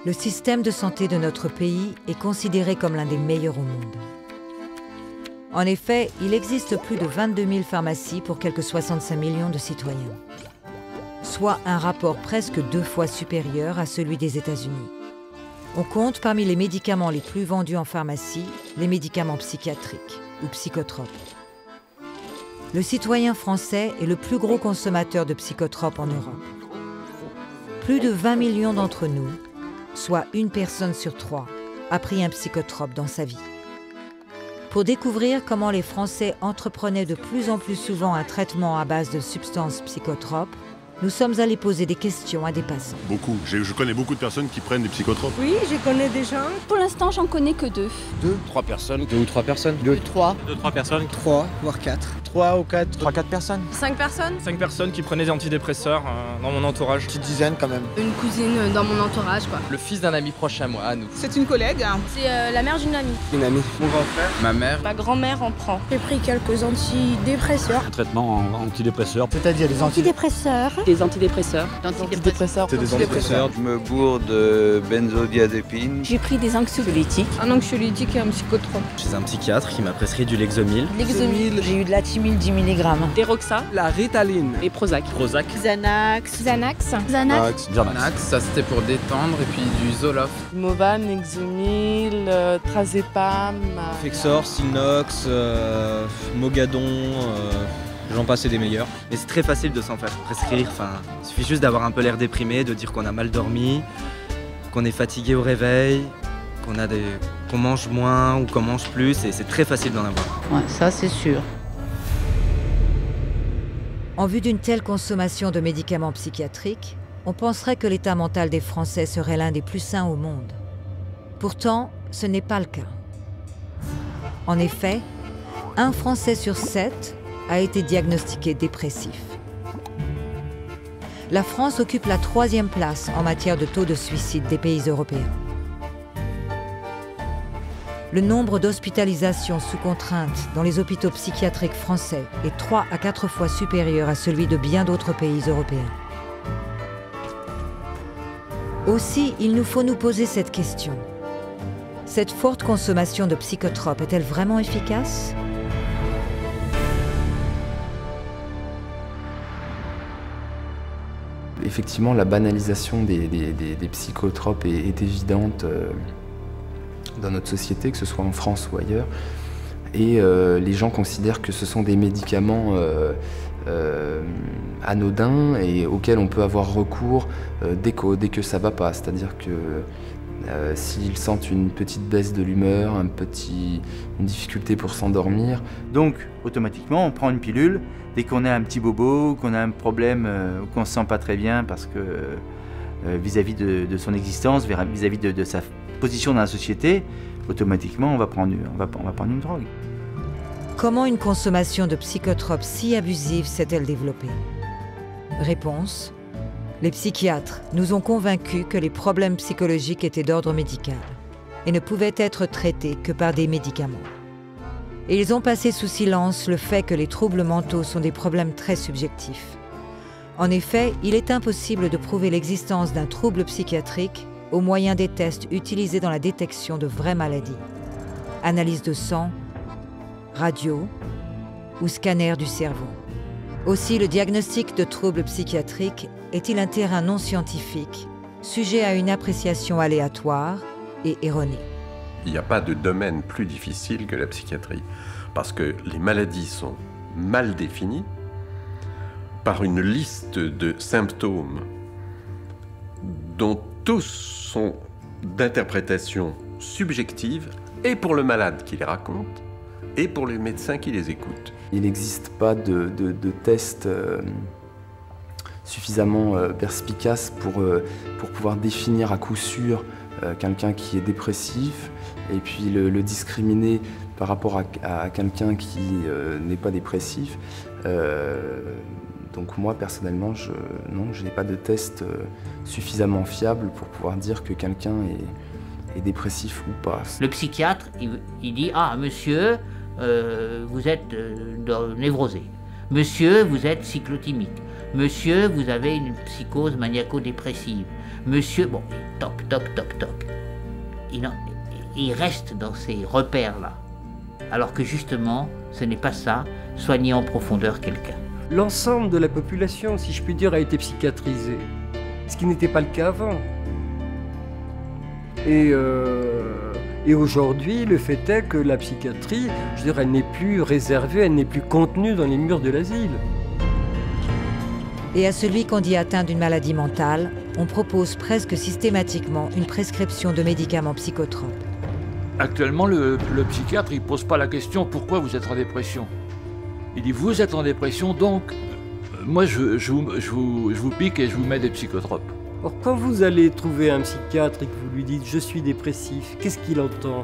Le système de santé de notre pays est considéré comme l'un des meilleurs au monde. En effet, il existe plus de 22 000 pharmacies pour quelques 65 millions de citoyens, soit un rapport presque 2 fois supérieur à celui des États-Unis. On compte parmi les médicaments les plus vendus en pharmacie les médicaments psychiatriques ou psychotropes. Le citoyen français est le plus gros consommateur de psychotropes en Europe. Plus de 20 millions d'entre nous, soit une personne sur 3, a pris un psychotrope dans sa vie. Pour découvrir comment les Français entreprenaient de plus en plus souvent un traitement à base de substances psychotropes, nous sommes allés poser des questions à des passants. Beaucoup. Je connais beaucoup de personnes qui prennent des psychotropes. Oui, je connais des gens. Pour l'instant, j'en connais que 2. 3 personnes. 2 ou 3 personnes. 3 personnes. 3, voire 4. 3 ou 4. 3-4 personnes. 5 personnes. 5 personnes qui prenaient des antidépresseurs dans mon entourage. Petite dizaine quand même. Une cousine dans mon entourage, quoi. Le fils d'un ami proche à moi, à nous. C'est une collègue. C'est la mère d'une amie. Une amie. Mon grand frère. Ma mère. Ma grand-mère en prend. J'ai pris quelques antidépresseurs. Un traitement antidépresseur. C'est-à-dire des Antidépresseurs. Des antidépresseurs. antidépresseurs. C'est des antidépresseurs. Je me bourre de benzodiazépine. J'ai pris des anxiolytiques. Un anxiolytique et un psychotrope. Chez un psychiatre qui m'a prescrit du Lexomil. J'ai eu de la thymine 10 mg. Deroxa. La Ritaline. Et Prozac. Xanax. Xanax. Xanax, ça c'était pour détendre, et puis du Zoloft. Movan, Exomil, Trazepam. Fexor, Sinox, Mogadon, j'en passe et des meilleurs. Mais c'est très facile de s'en faire prescrire, il suffit juste d'avoir un peu l'air déprimé, de dire qu'on a mal dormi, qu'on est fatigué au réveil, qu'on mange moins ou qu'on mange plus, et c'est très facile d'en avoir. Ouais, ça c'est sûr. En vue d'une telle consommation de médicaments psychiatriques, on penserait que l'état mental des Français serait l'un des plus sains au monde. Pourtant, ce n'est pas le cas. En effet, un Français sur 7 a été diagnostiqué dépressif. La France occupe la 3e place en matière de taux de suicide des pays européens. Le nombre d'hospitalisations sous contrainte dans les hôpitaux psychiatriques français est 3 à 4 fois supérieur à celui de bien d'autres pays européens. Aussi, il nous faut nous poser cette question. Cette forte consommation de psychotropes est-elle vraiment efficace ? Effectivement, la banalisation des psychotropes est évidente dans notre société, que ce soit en France ou ailleurs. Et les gens considèrent que ce sont des médicaments anodins et auxquels on peut avoir recours dès que ça ne va pas. C'est-à-dire que s'ils sentent une petite baisse de l'humeur, une difficulté pour s'endormir. Donc, automatiquement, on prend une pilule dès qu'on a un petit bobo, qu'on a un problème, ou qu'on ne se sent pas très bien parce que vis-à-vis de son existence, vis-à-vis de sa position dans la société, automatiquement, on va prendre une drogue. Comment une consommation de psychotropes si abusive s'est-elle développée? Réponse: les psychiatres nous ont convaincus que les problèmes psychologiques étaient d'ordre médical et ne pouvaient être traités que par des médicaments. Et ils ont passé sous silence le fait que les troubles mentaux sont des problèmes très subjectifs. En effet, il est impossible de prouver l'existence d'un trouble psychiatrique au moyen des tests utilisés dans la détection de vraies maladies. Analyse de sang, radio ou scanner du cerveau. Aussi, le diagnostic de troubles psychiatriques est-il un terrain non scientifique, sujet à une appréciation aléatoire et erronée. Il n'y a pas de domaine plus difficile que la psychiatrie, parce que les maladies sont mal définies par une liste de symptômes dont tous sont d'interprétation subjective, et pour le malade qui les raconte, et pour les médecins qui les écoutent. Il n'existe pas de tests suffisamment perspicaces pour pouvoir définir à coup sûr quelqu'un qui est dépressif et puis le discriminer par rapport à quelqu'un qui n'est pas dépressif. Donc moi, personnellement, je n'ai pas de test suffisamment fiable pour pouvoir dire que quelqu'un est dépressif ou pas. Le psychiatre, il dit « Ah, monsieur, vous êtes névrosé. Monsieur, vous êtes cyclotimique. Monsieur, vous avez une psychose maniaco-dépressive. monsieur, bon, toc, toc, toc, toc. Il reste dans ces repères-là. Alors que justement, ce n'est pas ça, soigner en profondeur quelqu'un. L'ensemble de la population, si je puis dire, a été psychiatrisée, ce qui n'était pas le cas avant. Et aujourd'hui, le fait est que la psychiatrie, je veux dire, elle n'est plus réservée, elle n'est plus contenue dans les murs de l'asile. Et à celui qu'on dit atteint d'une maladie mentale, on propose presque systématiquement une prescription de médicaments psychotropes. Actuellement, le psychiatre, il ne pose pas la question « Pourquoi vous êtes en dépression ?» Il dit « Vous êtes en dépression, donc moi je vous pique et je vous mets des psychotropes. » Or, quand vous allez trouver un psychiatre et que vous lui dites « je suis dépressif », qu'est-ce qu'il entend?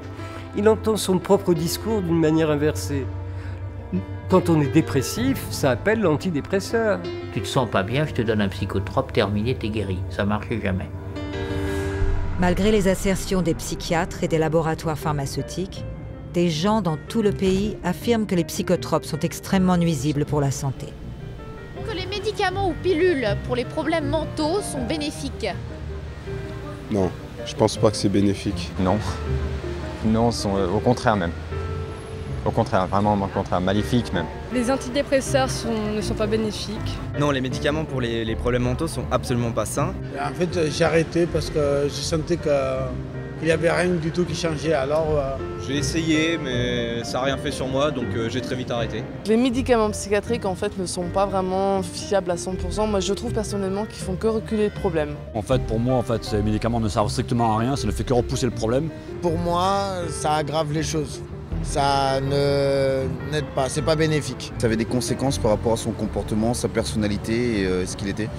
Il entend son propre discours d'une manière inversée. Quand on est dépressif, ça appelle l'antidépresseur. Tu te sens pas bien, je te donne un psychotrope, terminé, t'es guéri. Ça marchait jamais. Malgré les assertions des psychiatres et des laboratoires pharmaceutiques, des gens dans tout le pays affirment que les psychotropes sont extrêmement nuisibles pour la santé. Que les médicaments ou pilules pour les problèmes mentaux sont bénéfiques? Non, je pense pas que c'est bénéfique. Non. Non, au contraire même. Au contraire, vraiment au contraire, maléfique même. Les antidépresseurs ne sont pas bénéfiques. Non, les médicaments pour les problèmes mentaux sont absolument pas sains. En fait, j'ai arrêté parce que je sentais qu'il n'y avait rien du tout qui changeait. Alors, j'ai essayé, mais ça n'a rien fait sur moi, donc j'ai très vite arrêté. Les médicaments psychiatriques, en fait, ne sont pas vraiment fiables à 100%. Moi, je trouve personnellement qu'ils font que reculer le problème. En fait, pour moi, ces médicaments ne servent strictement à rien, ça ne fait que repousser le problème. pour moi, ça aggrave les choses. Ça n'aide pas, c'est pas bénéfique. Ça avait des conséquences par rapport à son comportement, sa personnalité et ce qu'il était.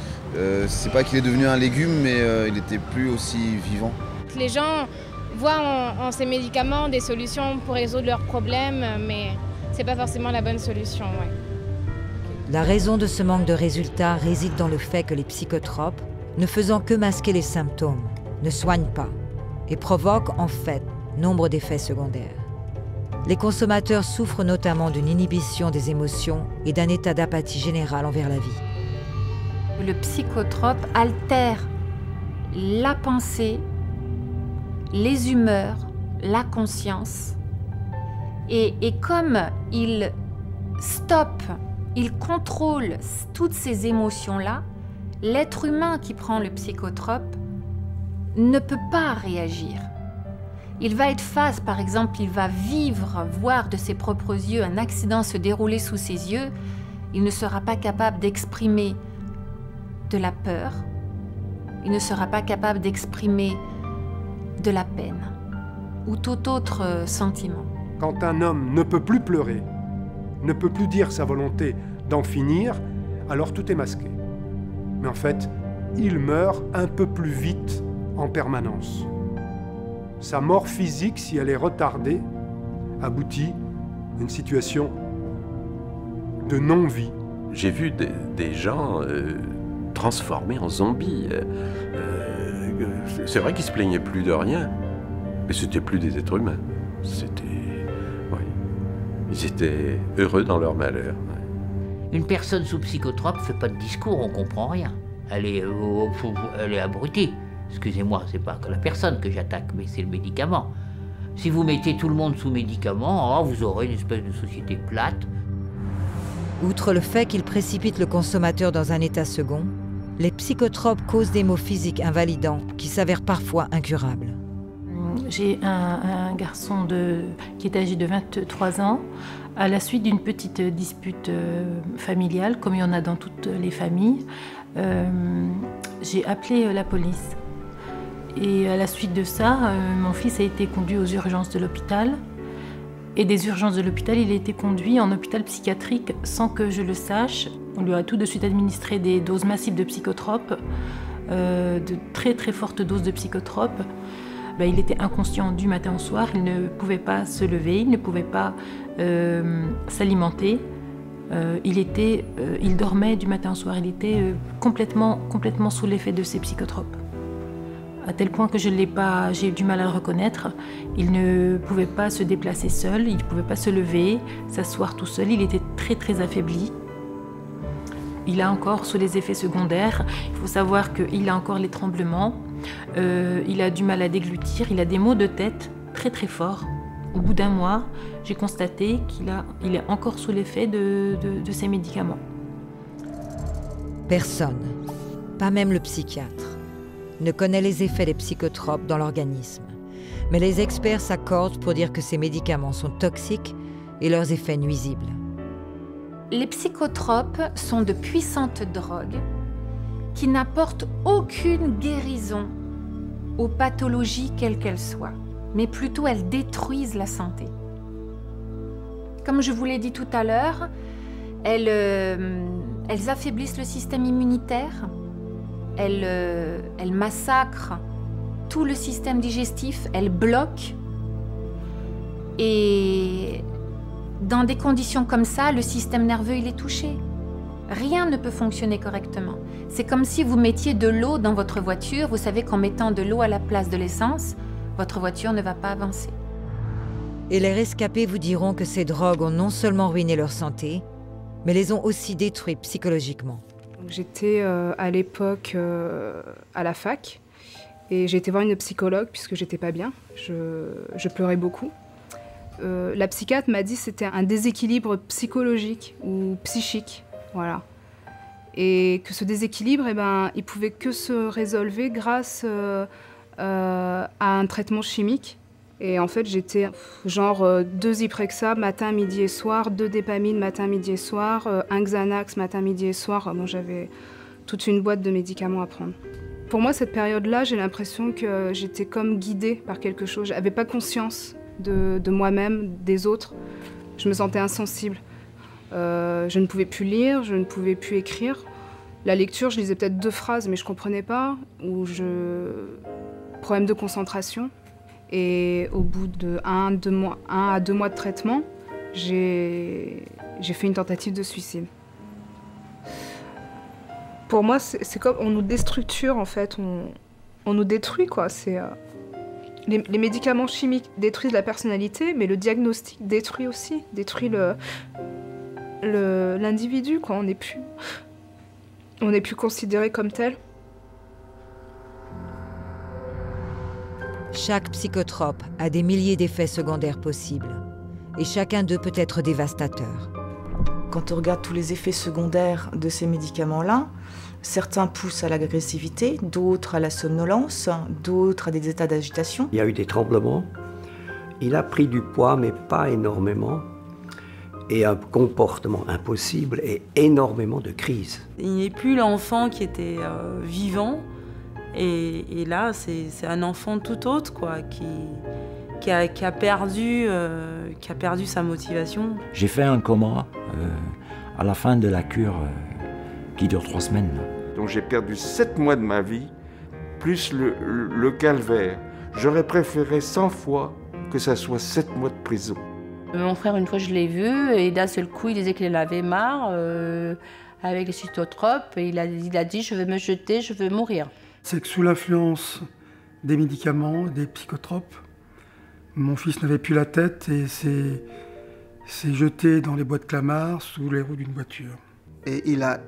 C'est pas qu'il est devenu un légume, mais il était plus aussi vivant. Les gens voient en ces médicaments des solutions pour résoudre leurs problèmes, mais c'est pas forcément la bonne solution. Ouais. La raison de ce manque de résultats réside dans le fait que les psychotropes, ne faisant que masquer les symptômes, ne soignent pas et provoquent en fait nombre d'effets secondaires. Les consommateurs souffrent notamment d'une inhibition des émotions et d'un état d'apathie générale envers la vie. Le psychotrope altère la pensée, les humeurs, la conscience. Et comme il stoppe, il contrôle toutes ces émotions-là, l'être humain qui prend le psychotrope ne peut pas réagir. Il va être face, par exemple, il va vivre, voir de ses propres yeux un accident se dérouler sous ses yeux. Il ne sera pas capable d'exprimer de la peur. Il ne sera pas capable d'exprimer de la peine ou tout autre sentiment. Quand un homme ne peut plus pleurer, ne peut plus dire sa volonté d'en finir, alors tout est masqué. Mais en fait, il meurt un peu plus vite en permanence. Sa mort physique, si elle est retardée, aboutit à une situation de non-vie. J'ai vu des gens transformés en zombies. C'est vrai qu'ils se plaignaient plus de rien, mais c'était plus des êtres humains. Ils étaient heureux dans leur malheur. Une personne sous psychotrope ne fait pas de discours, on comprend rien. Elle est abrutie. Excusez-moi, c'est pas que la personne que j'attaque, mais c'est le médicament. Si vous mettez tout le monde sous médicament, vous aurez une espèce de société plate. Outre le fait qu'ils précipitent le consommateur dans un état second, les psychotropes causent des maux physiques invalidants qui s'avèrent parfois incurables. J'ai un garçon qui est âgé de 23 ans. À la suite d'une petite dispute familiale, comme il y en a dans toutes les familles, j'ai appelé la police. Et à la suite de ça, mon fils a été conduit aux urgences de l'hôpital. Et des urgences de l'hôpital, il a été conduit en hôpital psychiatrique sans que je le sache. On lui a tout de suite administré des doses massives de psychotropes, de très très fortes doses de psychotropes. Il était inconscient du matin au soir, il ne pouvait pas se lever, il ne pouvait pas s'alimenter. Il dormait du matin au soir, il était complètement sous l'effet de ces psychotropes. À tel point que j'ai eu du mal à le reconnaître. Il ne pouvait pas se déplacer seul, il ne pouvait pas se lever, s'asseoir tout seul, il était très très affaibli. Il a encore sous les effets secondaires, il faut savoir qu'il a encore les tremblements. il a du mal à déglutir, il a des maux de tête très très forts. Au bout d'un mois, j'ai constaté qu'il est encore sous l'effet de ces médicaments. Personne, pas même le psychiatre, ne connaît les effets des psychotropes dans l'organisme. Mais les experts s'accordent pour dire que ces médicaments sont toxiques et leurs effets nuisibles. Les psychotropes sont de puissantes drogues qui n'apportent aucune guérison aux pathologies quelles qu'elles soient, mais plutôt elles détruisent la santé. Comme je vous l'ai dit tout à l'heure, elles affaiblissent le système immunitaire, elles massacrent tout le système digestif, elles bloquent. Et dans des conditions comme ça, le système nerveux, il est touché. Rien ne peut fonctionner correctement. C'est comme si vous mettiez de l'eau dans votre voiture. Vous savez qu'en mettant de l'eau à la place de l'essence, votre voiture ne va pas avancer. Et les rescapés vous diront que ces drogues ont non seulement ruiné leur santé, mais les ont aussi détruits psychologiquement. J'étais à l'époque à la fac et j'ai été voir une psychologue puisque j'étais pas bien. Je pleurais beaucoup. La psychiatre m'a dit que c'était un déséquilibre psychologique ou psychique, voilà. Et que ce déséquilibre, il pouvait que se résolver grâce à un traitement chimique. Et en fait, j'étais genre 2 Iprexa matin, midi et soir, 2 Dépamine matin, midi et soir, 1 Xanax matin, midi et soir. Bon, j'avais toute une boîte de médicaments à prendre. Pour moi, cette période-là, j'ai l'impression que j'étais comme guidée par quelque chose. Je n'avais pas conscience de moi-même, des autres. Je me sentais insensible. Je ne pouvais plus lire, je ne pouvais plus écrire. La lecture, je lisais peut-être 2 phrases, mais je ne comprenais pas. Problème de concentration. Et au bout de 1 à 2 mois de traitement, j'ai fait une tentative de suicide. Pour moi, c'est comme on nous déstructure, en fait. On nous détruit, quoi. Les médicaments chimiques détruisent la personnalité, mais le diagnostic détruit aussi, détruit l'individu, quoi. On n'est plus considéré comme tel. Chaque psychotrope a des milliers d'effets secondaires possibles, et chacun d'eux peut être dévastateur. Quand on regarde tous les effets secondaires de ces médicaments-là, certains poussent à l'agressivité, d'autres à la somnolence, d'autres à des états d'agitation. Il y a eu des tremblements, il a pris du poids, mais pas énormément, et un comportement impossible et énormément de crises. Il n'est plus l'enfant qui était vivant, et là, c'est un enfant tout autre, quoi, qui a perdu sa motivation. J'ai fait un coma à la fin de la cure qui dure 3 semaines. Donc j'ai perdu 7 mois de ma vie, plus le calvaire. J'aurais préféré 100 fois que ça soit 7 mois de prison. Mon frère, une fois, je l'ai vu, et d'un seul coup, il disait qu'il en avait marre avec les psychotropes, et il a dit « je vais me jeter, je veux mourir ». C'est que sous l'influence des médicaments, des psychotropes, mon fils n'avait plus la tête et s'est jeté dans les bois de Clamart sous les roues d'une voiture. Et il a,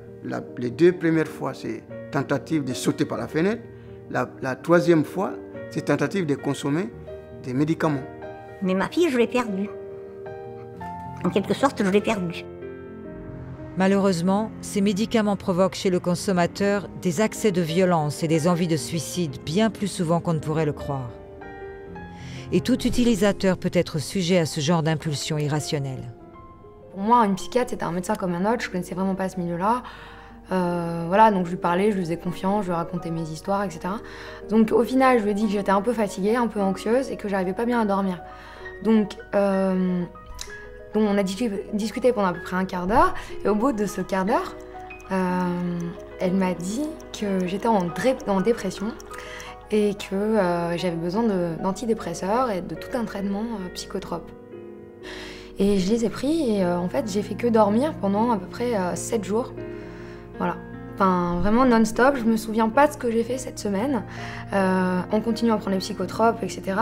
les 2 premières fois, c'est tentative de sauter par la fenêtre. La 3e fois, c'est tentative de consommer des médicaments. Mais ma fille, je l'ai perdue. En quelque sorte, je l'ai perdue. Malheureusement, ces médicaments provoquent chez le consommateur des accès de violence et des envies de suicide bien plus souvent qu'on ne pourrait le croire. Et tout utilisateur peut être sujet à ce genre d'impulsion irrationnelle. Pour moi, une psychiatre, c'était un médecin comme un autre, je connaissais vraiment pas ce milieu-là. Voilà, donc je lui parlais, je lui faisais confiance, je lui racontais mes histoires, etc. Donc au final, je lui ai dit que j'étais un peu fatiguée, un peu anxieuse et que j'arrivais pas bien à dormir. Donc on a discuté pendant à peu près un quart d'heure, et au bout de ce quart d'heure, elle m'a dit que j'étais en dépression et que j'avais besoin d'antidépresseurs et de tout un traitement psychotrope. Et je les ai pris et en fait j'ai fait que dormir pendant à peu près 7 jours. Voilà. Enfin, vraiment non-stop, je me souviens pas de ce que j'ai fait cette semaine. On continue à prendre les psychotropes, etc.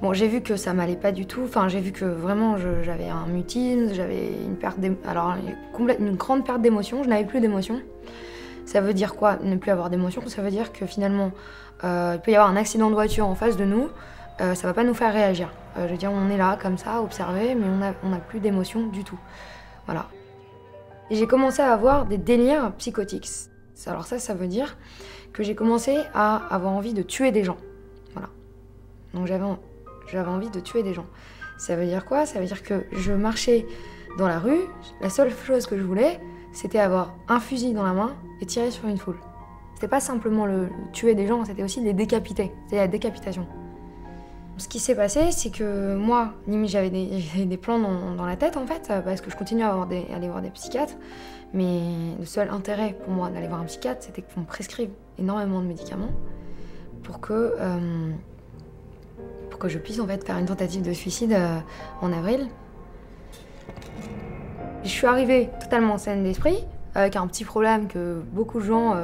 Bon, j'ai vu que ça m'allait pas du tout. Enfin, j'ai vu que vraiment j'avais un mutisme, j'avais une grande perte d'émotion. Je n'avais plus d'émotion. Ça veut dire quoi, ne plus avoir d'émotion? Ça veut dire que finalement, il peut y avoir un accident de voiture en face de nous, ça va pas nous faire réagir. Je veux dire, on est là, comme ça, observer, mais on n'a plus d'émotion du tout. Voilà. Et j'ai commencé à avoir des délires psychotiques. Alors ça veut dire que j'ai commencé à avoir envie de tuer des gens. Voilà. Donc j'avais envie de tuer des gens. Ça veut dire quoi? Ça veut dire que je marchais dans la rue, la seule chose que je voulais, c'était avoir un fusil dans la main et tirer sur une foule. C'était pas simplement le tuer des gens, c'était aussi les décapiter. C'était la décapitation. Ce qui s'est passé, c'est que moi, limite, j'avais des plans dans la tête, en fait, parce que je continue à aller voir des psychiatres. Mais le seul intérêt pour moi d'aller voir un psychiatre, c'était qu'on me prescrive énormément de médicaments pour que je puisse en fait faire une tentative de suicide en avril. Je suis arrivée totalement saine d'esprit, avec un petit problème que beaucoup de gens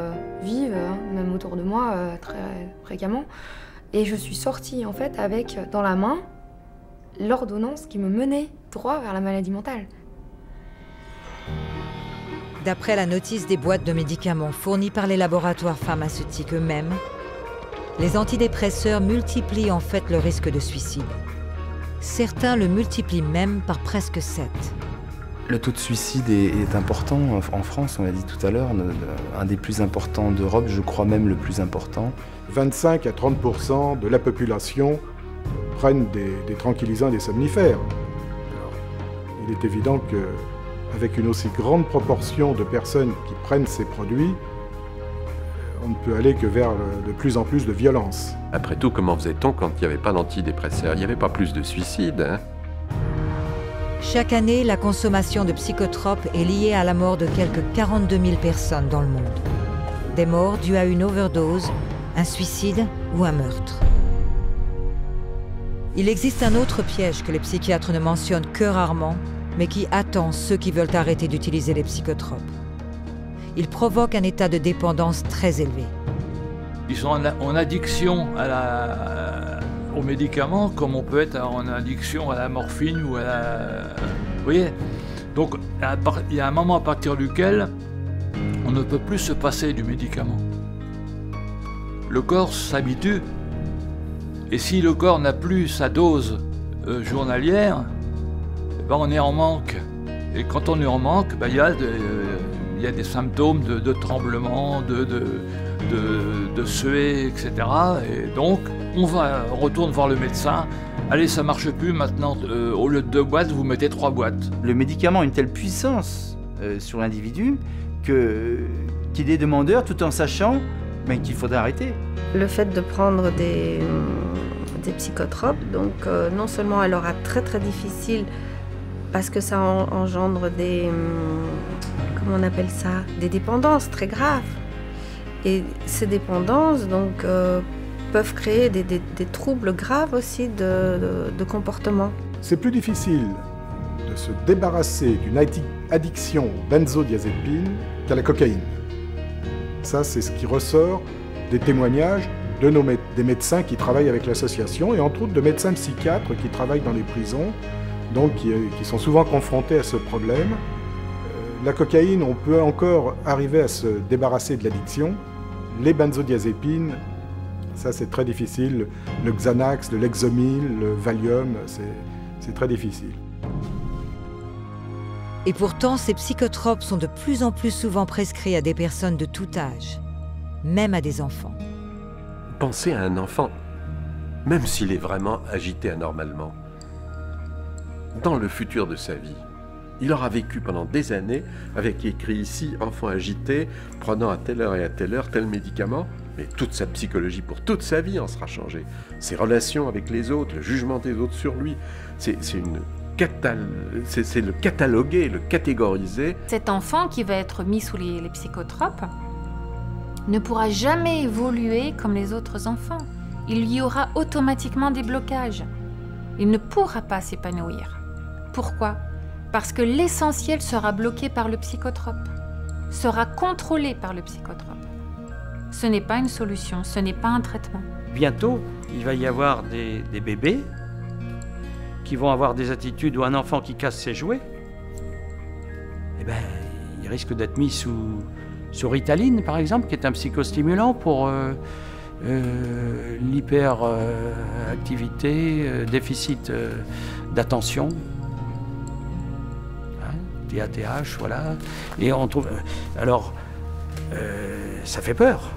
vivent, même autour de moi, très fréquemment. Et je suis sortie en fait avec dans la main l'ordonnance qui me menait droit vers la maladie mentale. D'après la notice des boîtes de médicaments fournies par les laboratoires pharmaceutiques eux-mêmes, les antidépresseurs multiplient en fait le risque de suicide. Certains le multiplient même par presque 7. Le taux de suicide est important en France, on l'a dit tout à l'heure, un des plus importants d'Europe, je crois même le plus important. 25 à 30% de la population prennent des tranquillisants et des somnifères. Alors, il est évident qu'avec une aussi grande proportion de personnes qui prennent ces produits, on ne peut aller que vers de plus en plus de violence. Après tout, comment faisait-on quand il n'y avait pas d'antidépresseurs? Il n'y avait pas plus de suicides, hein? Chaque année, la consommation de psychotropes est liée à la mort de quelques 42 000 personnes dans le monde. Des morts dues à une overdose, un suicide ou un meurtre. Il existe un autre piège que les psychiatres ne mentionnent que rarement, mais qui attend ceux qui veulent arrêter d'utiliser les psychotropes. Il provoque un état de dépendance très élevé. Ils sont en addiction aux médicaments comme on peut être en addiction à la morphine ou à la... Vous voyez? Donc il y a un moment à partir duquel on ne peut plus se passer du médicament. Le corps s'habitue. Et si le corps n'a plus sa dose journalière, ben on est en manque. Et quand on est en manque, ben il y a des symptômes de tremblement, de suer, etc. Et donc, on retourne voir le médecin. Allez, ça marche plus, maintenant, au lieu de 2 boîtes, vous mettez 3 boîtes. Le médicament a une telle puissance sur l'individu qu'il est demandeur tout en sachant qu'il faudrait arrêter. Le fait de prendre des psychotropes, donc non seulement elle aura très très difficile parce que ça engendre des, comment on appelle ça, des dépendances très graves. Et ces dépendances donc peuvent créer des troubles graves aussi de comportement. C'est plus difficile de se débarrasser d'une addiction aux benzodiazépines qu'à la cocaïne. Ça, c'est ce qui ressort des témoignages des médecins qui travaillent avec l'association et entre autres de médecins psychiatres qui travaillent dans les prisons, donc qui sont souvent confrontés à ce problème. La cocaïne, on peut encore arriver à se débarrasser de l'addiction. Les benzodiazépines, ça c'est très difficile. Le Xanax, le Lexomil, le Valium, c'est très difficile. Et pourtant, ces psychotropes sont de plus en plus souvent prescrits à des personnes de tout âge, même à des enfants. Pensez à un enfant, même s'il est vraiment agité anormalement, dans le futur de sa vie. Il aura vécu pendant des années avec écrit ici « enfant agité, prenant à telle heure et à telle heure tel médicament », mais toute sa psychologie pour toute sa vie en sera changée. Ses relations avec les autres, le jugement des autres sur lui, c'est le cataloguer, le catégoriser. Cet enfant qui va être mis sous les psychotropes ne pourra jamais évoluer comme les autres enfants. Il y aura automatiquement des blocages. Il ne pourra pas s'épanouir. Pourquoi ? Parce que l'essentiel sera bloqué par le psychotrope, sera contrôlé par le psychotrope. Ce n'est pas une solution, ce n'est pas un traitement. Bientôt, il va y avoir des bébés qui vont avoir des attitudes ou un enfant qui casse ses jouets, eh ben, il risque d'être mis sous sur Ritaline, par exemple, qui est un psychostimulant pour l'hyperactivité, déficit d'attention, TATH, voilà. Et on trouve... Alors, ça fait peur.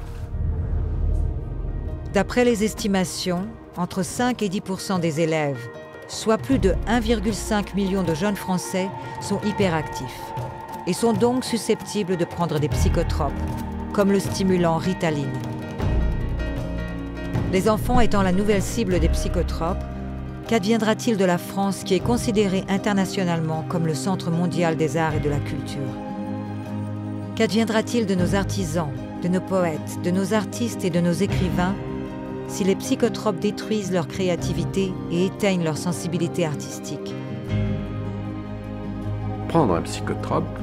D'après les estimations, entre 5 et 10% des élèves, soit plus de 1,5 million de jeunes Français, sont hyperactifs et sont donc susceptibles de prendre des psychotropes, comme le stimulant Ritaline. Les enfants étant la nouvelle cible des psychotropes, qu'adviendra-t-il de la France qui est considérée internationalement comme le centre mondial des arts et de la culture? Qu'adviendra-t-il de nos artisans, de nos poètes, de nos artistes et de nos écrivains si les psychotropes détruisent leur créativité et éteignent leur sensibilité artistique? Prendre un psychotrope,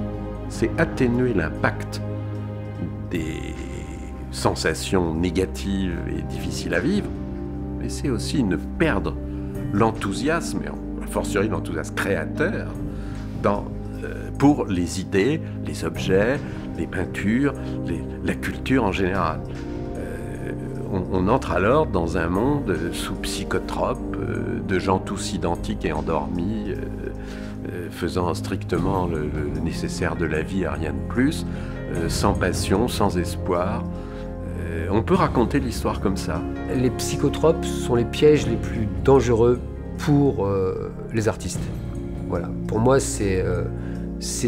c'est atténuer l'impact des sensations négatives et difficiles à vivre, mais c'est aussi ne perdre l'enthousiasme, et a fortiori l'enthousiasme créateur, pour les idées, les objets, les peintures, la culture en général. On entre alors dans un monde sous psychotrope, de gens tous identiques et endormis, faisant strictement le nécessaire de la vie et rien de plus, sans passion, sans espoir. On peut raconter l'histoire comme ça. Les psychotropes sont les pièges les plus dangereux pour les artistes. Voilà. Pour moi, c'est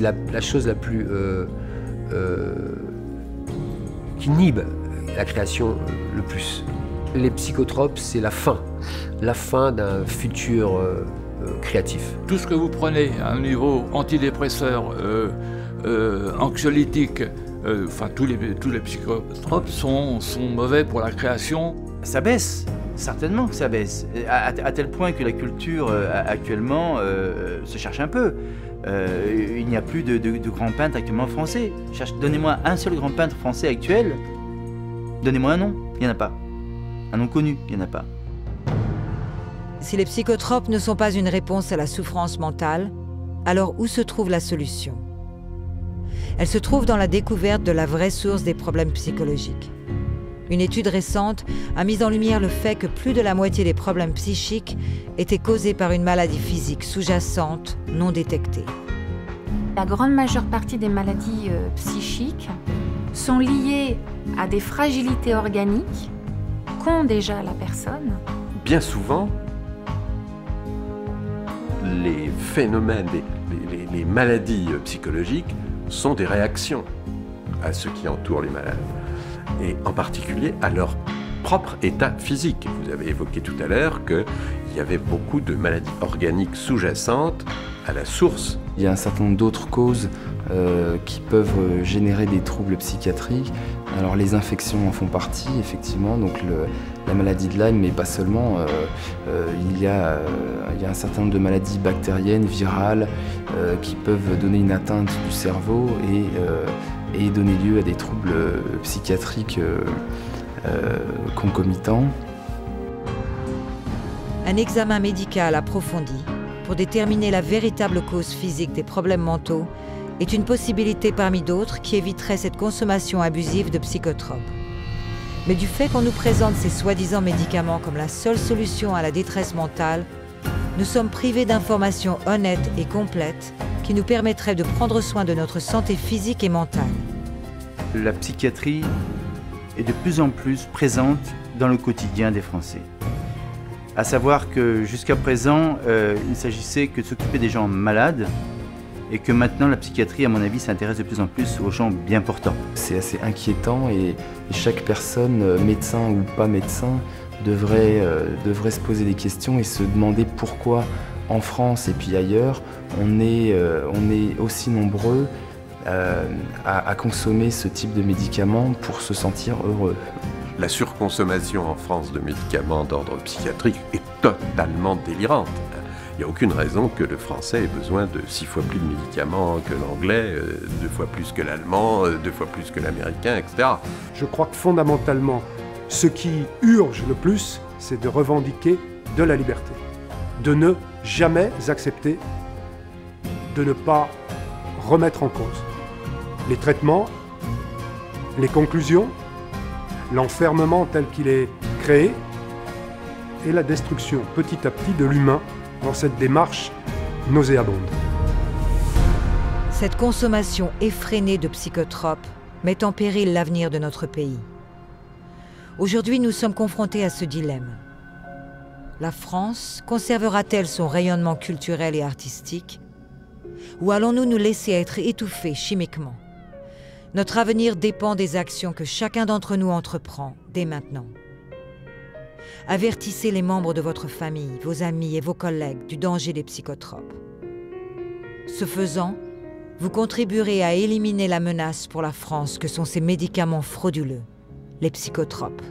la chose la plus qui inhibe la création le plus. Les psychotropes, c'est la fin d'un futur créatif. Tout ce que vous prenez à un niveau antidépresseur, anxiolytique, enfin tous les psychotropes sont mauvais pour la création. Ça baisse, certainement que ça baisse, à tel point que la culture actuellement se cherche un peu. Il n'y a plus de grands peintres actuellement français. Donnez-moi un seul grand peintre français actuel, donnez-moi un nom, il n'y en a pas. Un nom connu, il n'y en a pas. Si les psychotropes ne sont pas une réponse à la souffrance mentale, alors où se trouve la solution? Elle se trouve dans la découverte de la vraie source des problèmes psychologiques. Une étude récente a mis en lumière le fait que plus de la moitié des problèmes psychiques étaient causés par une maladie physique sous-jacente non détectée. La grande majeure partie des maladies psychiques sont liées à des fragilités organiques qu'ont déjà la personne. Bien souvent, les phénomènes, les maladies psychologiques sont des réactions à ce qui entoure les malades, et en particulier à leur propre état physique. Vous avez évoqué tout à l'heure qu'il y avait beaucoup de maladies organiques sous-jacentes à la source. Il y a un certain nombre d'autres causes qui peuvent générer des troubles psychiatriques. Alors les infections en font partie, effectivement, donc la maladie de Lyme, mais pas seulement. Il y a un certain nombre de maladies bactériennes, virales, qui peuvent donner une atteinte du cerveau et donner lieu à des troubles psychiatriques concomitants. Un examen médical approfondi pour déterminer la véritable cause physique des problèmes mentaux est une possibilité parmi d'autres qui éviterait cette consommation abusive de psychotropes. Mais du fait qu'on nous présente ces soi-disant médicaments comme la seule solution à la détresse mentale, nous sommes privés d'informations honnêtes et complètes qui nous permettraient de prendre soin de notre santé physique et mentale. La psychiatrie est de plus en plus présente dans le quotidien des Français. À savoir que jusqu'à présent, il ne s'agissait que de s'occuper des gens malades, et que maintenant la psychiatrie, à mon avis, s'intéresse de plus en plus aux gens bien portants. C'est assez inquiétant et chaque personne, médecin ou pas médecin, devrait se poser des questions et se demander pourquoi en France et puis ailleurs, on est aussi nombreux à consommer ce type de médicaments pour se sentir heureux. La surconsommation en France de médicaments d'ordre psychiatrique est totalement délirante. Il n'y a aucune raison que le français ait besoin de 6 fois plus de médicaments que l'anglais, 2 fois plus que l'allemand, 2 fois plus que l'américain, etc. Je crois que fondamentalement, ce qui urge le plus, c'est de revendiquer de la liberté. De ne jamais accepter, de ne pas remettre en cause les traitements Les conclusions, l'enfermement tel qu'il est créé et la destruction petit à petit de l'humain dans cette démarche nauséabonde. Cette consommation effrénée de psychotropes met en péril l'avenir de notre pays. Aujourd'hui, nous sommes confrontés à ce dilemme. La France conservera-t-elle son rayonnement culturel et artistique, ou allons-nous nous laisser être étouffés chimiquement? Notre avenir dépend des actions que chacun d'entre nous entreprend dès maintenant. Avertissez les membres de votre famille, vos amis et vos collègues du danger des psychotropes. Ce faisant, vous contribuerez à éliminer la menace pour la France que sont ces médicaments frauduleux, les psychotropes.